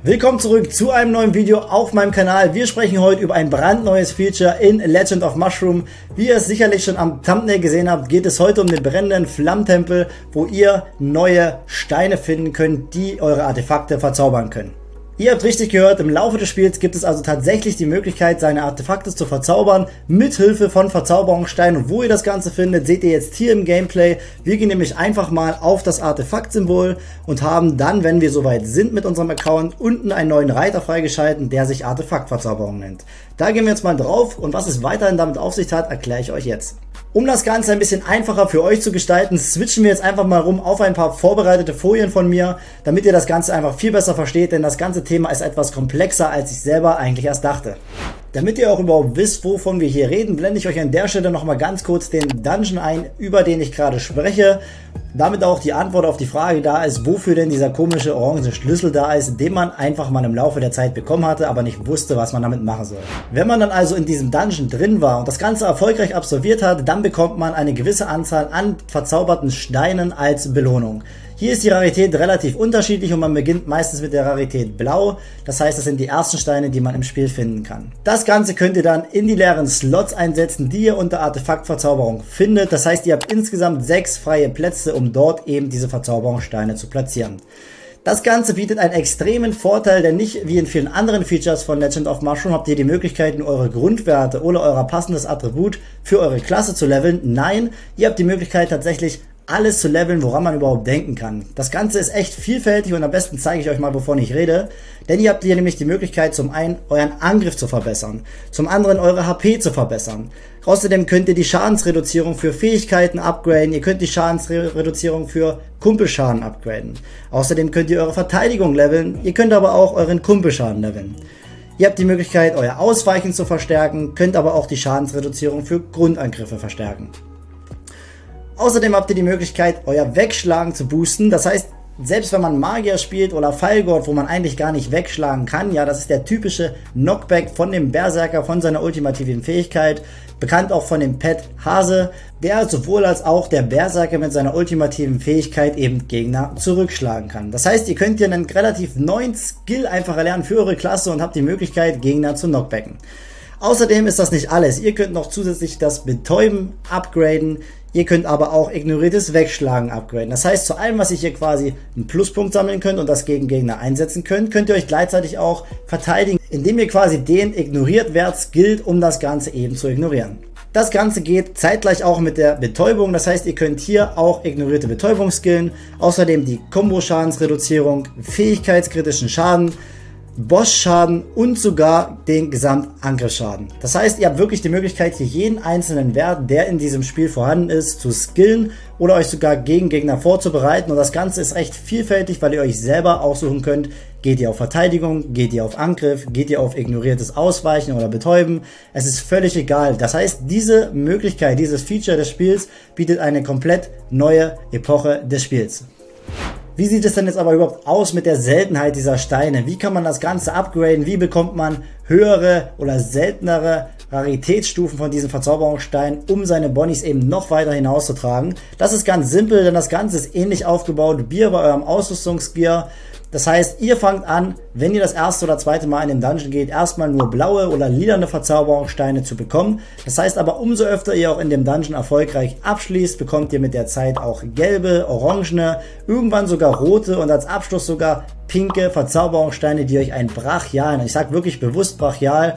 Willkommen zurück zu einem neuen Video auf meinem Kanal. Wir sprechen heute über ein brandneues Feature in Legend of Mushroom. Wie ihr es sicherlich schon am Thumbnail gesehen habt, geht es heute um den brennenden Flammentempel, wo ihr neue Steine finden könnt, die eure Artefakte verzaubern können. Ihr habt richtig gehört, im Laufe des Spiels gibt es also tatsächlich die Möglichkeit, seine Artefakte zu verzaubern, mit Hilfe von Verzauberungssteinen. Und wo ihr das Ganze findet, seht ihr jetzt hier im Gameplay. Wir gehen nämlich einfach mal auf das Artefakt-Symbol und haben dann, wenn wir soweit sind mit unserem Account, unten einen neuen Reiter freigeschalten, der sich Artefaktverzauberung nennt. Da gehen wir jetzt mal drauf und was es weiterhin damit auf sich hat, erkläre ich euch jetzt. Um das Ganze ein bisschen einfacher für euch zu gestalten, switchen wir jetzt einfach mal rum auf ein paar vorbereitete Folien von mir, damit ihr das Ganze einfach viel besser versteht, denn das ganze Thema ist etwas komplexer, als ich selber eigentlich erst dachte. Damit ihr auch überhaupt wisst, wovon wir hier reden, blende ich euch an der Stelle nochmal ganz kurz den Dungeon ein, über den ich gerade spreche. Damit auch die Antwort auf die Frage da ist, wofür denn dieser komische orange Schlüssel da ist, den man einfach mal im Laufe der Zeit bekommen hatte, aber nicht wusste, was man damit machen soll. Wenn man dann also in diesem Dungeon drin war und das Ganze erfolgreich absolviert hat, dann bekommt man eine gewisse Anzahl an verzauberten Steinen als Belohnung. Hier ist die Rarität relativ unterschiedlich und man beginnt meistens mit der Rarität Blau. Das heißt, das sind die ersten Steine, die man im Spiel finden kann. Das Ganze könnt ihr dann in die leeren Slots einsetzen, die ihr unter Artefaktverzauberung findet. Das heißt, ihr habt insgesamt 6 freie Plätze, um dort eben diese Verzauberungssteine zu platzieren. Das Ganze bietet einen extremen Vorteil, denn nicht wie in vielen anderen Features von Legend of Mushroom habt ihr die Möglichkeit, eure Grundwerte oder euer passendes Attribut für eure Klasse zu leveln. Nein, ihr habt die Möglichkeit tatsächlich alles zu leveln, woran man überhaupt denken kann. Das Ganze ist echt vielfältig und am besten zeige ich euch mal, wovon ich rede. Denn ihr habt hier nämlich die Möglichkeit, zum einen euren Angriff zu verbessern, zum anderen eure HP zu verbessern. Außerdem könnt ihr die Schadensreduzierung für Fähigkeiten upgraden, ihr könnt die Schadensreduzierung für Kumpelschaden upgraden. Außerdem könnt ihr eure Verteidigung leveln, ihr könnt aber auch euren Kumpelschaden leveln. Ihr habt die Möglichkeit, euer Ausweichen zu verstärken, könnt aber auch die Schadensreduzierung für Grundangriffe verstärken. Außerdem habt ihr die Möglichkeit, euer Wegschlagen zu boosten. Das heißt, selbst wenn man Magier spielt oder Fallgott, wo man eigentlich gar nicht wegschlagen kann, ja, das ist der typische Knockback von dem Berserker, von seiner ultimativen Fähigkeit, bekannt auch von dem Pet Hase, der sowohl als auch der Berserker mit seiner ultimativen Fähigkeit eben Gegner zurückschlagen kann. Das heißt, ihr könnt hier einen relativ neuen Skill einfach erlernen für eure Klasse und habt die Möglichkeit, Gegner zu knockbacken. Außerdem ist das nicht alles. Ihr könnt noch zusätzlich das Betäuben upgraden. Ihr könnt aber auch ignoriertes Wegschlagen upgraden. Das heißt, zu allem, was ihr hier quasi einen Pluspunkt sammeln könnt und das gegen Gegner einsetzen könnt, könnt ihr euch gleichzeitig auch verteidigen, indem ihr quasi den Ignoriert-Wert skillt, um das Ganze eben zu ignorieren. Das Ganze geht zeitgleich auch mit der Betäubung. Das heißt, ihr könnt hier auch ignorierte Betäubung skillen. Außerdem die Kombo-Schadensreduzierung, fähigkeitskritischen Schaden, Boss-Schaden und sogar den Gesamtangriffsschaden. Das heißt, ihr habt wirklich die Möglichkeit, hier jeden einzelnen Wert, der in diesem Spiel vorhanden ist, zu skillen oder euch sogar gegen Gegner vorzubereiten. Und das Ganze ist recht vielfältig, weil ihr euch selber aussuchen könnt, geht ihr auf Verteidigung, geht ihr auf Angriff, geht ihr auf ignoriertes Ausweichen oder Betäuben. Es ist völlig egal. Das heißt, diese Möglichkeit, dieses Feature des Spiels bietet eine komplett neue Epoche des Spiels. Wie sieht es denn jetzt aber überhaupt aus mit der Seltenheit dieser Steine? Wie kann man das Ganze upgraden? Wie bekommt man höhere oder seltenere Raritätsstufen von diesen Verzauberungssteinen, um seine Bonnies eben noch weiter hinauszutragen? Das ist ganz simpel, denn das Ganze ist ähnlich aufgebaut wie bei eurem Ausrüstungsgear. Das heißt, ihr fangt an, wenn ihr das erste oder zweite Mal in den Dungeon geht, erstmal nur blaue oder lilane Verzauberungssteine zu bekommen. Das heißt aber, umso öfter ihr auch in dem Dungeon erfolgreich abschließt, bekommt ihr mit der Zeit auch gelbe, orangene, irgendwann sogar rote und als Abschluss sogar pinke Verzauberungssteine, die euch einen brachialen, ich sage wirklich bewusst brachial,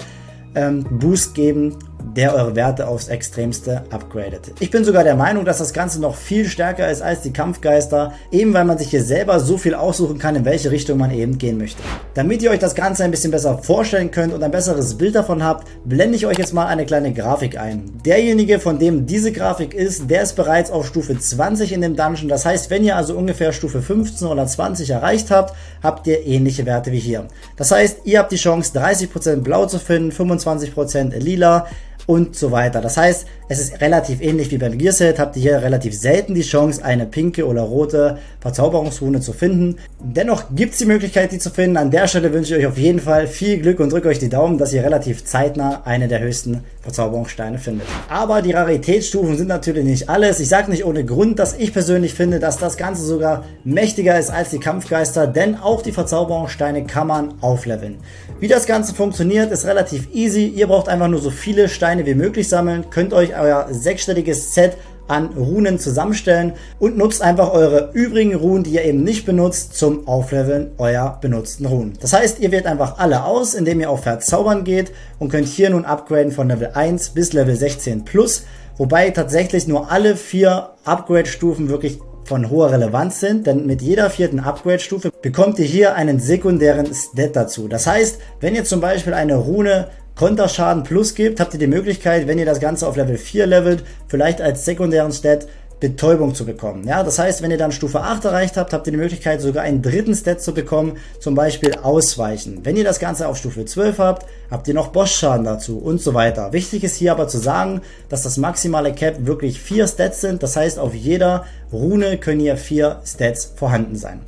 Boost geben, der eure Werte aufs Extremste upgradet. Ich bin sogar der Meinung, dass das Ganze noch viel stärker ist als die Kampfgeister, eben weil man sich hier selber so viel aussuchen kann, in welche Richtung man eben gehen möchte. Damit ihr euch das Ganze ein bisschen besser vorstellen könnt und ein besseres Bild davon habt, blende ich euch jetzt mal eine kleine Grafik ein. Derjenige, von dem diese Grafik ist, der ist bereits auf Stufe 20 in dem Dungeon. Das heißt, wenn ihr also ungefähr Stufe 15 oder 20 erreicht habt, habt ihr ähnliche Werte wie hier. Das heißt, ihr habt die Chance, 30% blau zu finden, 25% lila und so weiter. Das heißt, Es ist relativ ähnlich wie beim Gearset, habt ihr hier relativ selten die Chance, eine pinke oder rote Verzauberungsrune zu finden. Dennoch gibt es die Möglichkeit, die zu finden. An der Stelle wünsche ich euch auf jeden Fall viel Glück und drückt euch die Daumen, dass ihr relativ zeitnah eine der höchsten Verzauberungssteine findet. Aber die Raritätsstufen sind natürlich nicht alles. Ich sage nicht ohne Grund, dass ich persönlich finde, dass das Ganze sogar mächtiger ist als die Kampfgeister, denn auch die Verzauberungssteine kann man aufleveln. Wie das Ganze funktioniert, ist relativ easy. Ihr braucht einfach nur so viele Steine wie möglich sammeln, könnt euch euer sechsstelliges Set an Runen zusammenstellen und nutzt einfach eure übrigen Runen, die ihr eben nicht benutzt, zum Aufleveln eurer benutzten Runen. Das heißt, ihr wählt einfach alle aus, indem ihr auf Verzaubern geht und könnt hier nun upgraden von Level 1 bis Level 16 plus, wobei tatsächlich nur alle 4 Upgrade-Stufen wirklich von hoher Relevanz sind, denn mit jeder 4. Upgrade-Stufe bekommt ihr hier einen sekundären Stat dazu. Das heißt, wenn ihr zum Beispiel eine Rune Konterschaden Plus gibt, habt ihr die Möglichkeit, wenn ihr das Ganze auf Level 4 levelt, vielleicht als sekundären Stat Betäubung zu bekommen. Ja, das heißt, wenn ihr dann Stufe 8 erreicht habt, habt ihr die Möglichkeit, sogar einen dritten Stat zu bekommen, zum Beispiel Ausweichen. Wenn ihr das Ganze auf Stufe 12 habt, habt ihr noch Bossschaden dazu und so weiter. Wichtig ist hier aber zu sagen, dass das maximale Cap wirklich 4 Stats sind. Das heißt, auf jeder Rune können hier 4 Stats vorhanden sein.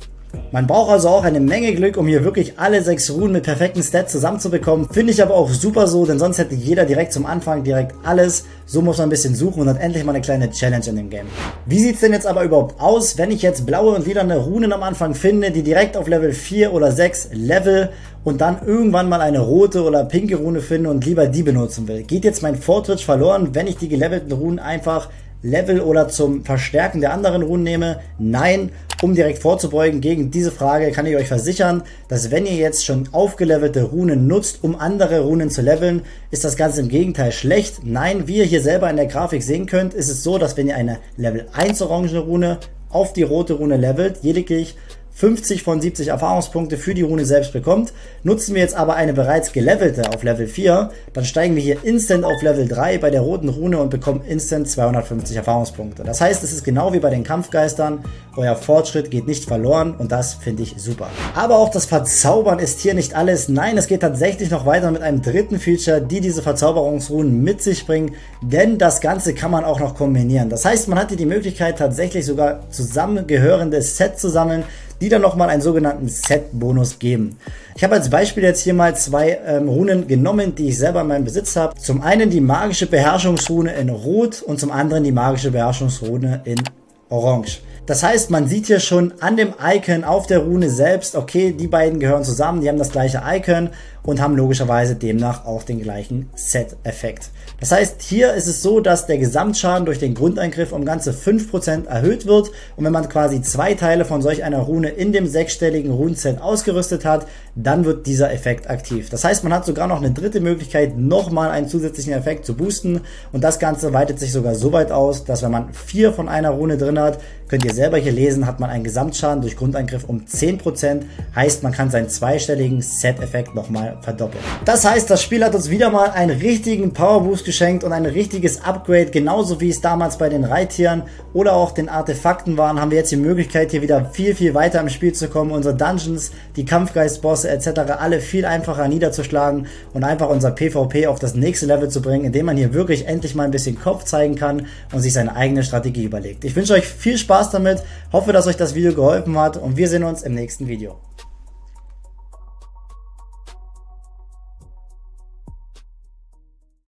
Man braucht also auch eine Menge Glück, um hier wirklich alle 6 Runen mit perfekten Stats zusammenzubekommen. Finde ich aber auch super so, denn sonst hätte jeder direkt zum Anfang direkt alles. So muss man ein bisschen suchen und hat endlich mal eine kleine Challenge in dem Game. Wie sieht es denn jetzt aber überhaupt aus, wenn ich jetzt blaue und lilane Runen am Anfang finde, die direkt auf Level 4 oder 6 level und dann irgendwann mal eine rote oder pinke Rune finde und lieber die benutzen will? Geht jetzt mein Fortschritt verloren, wenn ich die gelevelten Runen einfach Level oder zum Verstärken der anderen Runen nehme? Nein. Um direkt vorzubeugen gegen diese Frage kann ich euch versichern, dass wenn ihr jetzt schon aufgelevelte Runen nutzt, um andere Runen zu leveln, ist das Ganze im Gegenteil schlecht. Nein, wie ihr hier selber in der Grafik sehen könnt, ist es so, dass wenn ihr eine Level 1 orangene Rune auf die rote Rune levelt, lediglich 50 von 70 Erfahrungspunkte für die Rune selbst bekommt. Nutzen wir jetzt aber eine bereits gelevelte auf Level 4, dann steigen wir hier instant auf Level 3 bei der roten Rune und bekommen instant 250 Erfahrungspunkte. Das heißt, es ist genau wie bei den Kampfgeistern, euer Fortschritt geht nicht verloren und das finde ich super. Aber auch das Verzaubern ist hier nicht alles. Nein, es geht tatsächlich noch weiter mit einem dritten Feature, die diese Verzauberungsrunen mit sich bringen, denn das Ganze kann man auch noch kombinieren. Das heißt, man hat hier die Möglichkeit tatsächlich sogar zusammengehörende Sets zu sammeln, die dann nochmal einen sogenannten Set-Bonus geben. Ich habe als Beispiel jetzt hier mal 2 Runen genommen, die ich selber in meinem Besitz habe. Zum einen die magische Beherrschungsrune in Rot und zum anderen die magische Beherrschungsrune in Orange. Das heißt, man sieht hier schon an dem Icon auf der Rune selbst, okay, die beiden gehören zusammen, die haben das gleiche Icon und haben logischerweise demnach auch den gleichen Set-Effekt. Das heißt, hier ist es so, dass der Gesamtschaden durch den Grundeingriff um ganze 5% erhöht wird und wenn man quasi 2 Teile von solch einer Rune in dem 6-stelligen Runenset ausgerüstet hat, dann wird dieser Effekt aktiv. Das heißt, man hat sogar noch eine dritte Möglichkeit, nochmal einen zusätzlichen Effekt zu boosten und das Ganze weitet sich sogar so weit aus, dass wenn man 4 von einer Rune drin hat, könnt ihr selber hier lesen, hat man einen Gesamtschaden durch Grundeingriff um 10%, heißt man kann seinen zweistelligen Set-Effekt nochmal verdoppeln. Das heißt, das Spiel hat uns wieder mal einen richtigen Powerboost geschenkt und ein richtiges Upgrade, genauso wie es damals bei den Reittieren oder auch den Artefakten waren, haben wir jetzt die Möglichkeit hier wieder viel weiter im Spiel zu kommen, unsere Dungeons, die Kampfgeistbosse etc. alle viel einfacher niederzuschlagen und einfach unser PvP auf das nächste Level zu bringen, indem man hier wirklich endlich mal ein bisschen Kopf zeigen kann und sich seine eigene Strategie überlegt. Ich wünsche euch viel Spaß damit, hoffe, dass euch das Video geholfen hat und wir sehen uns im nächsten Video.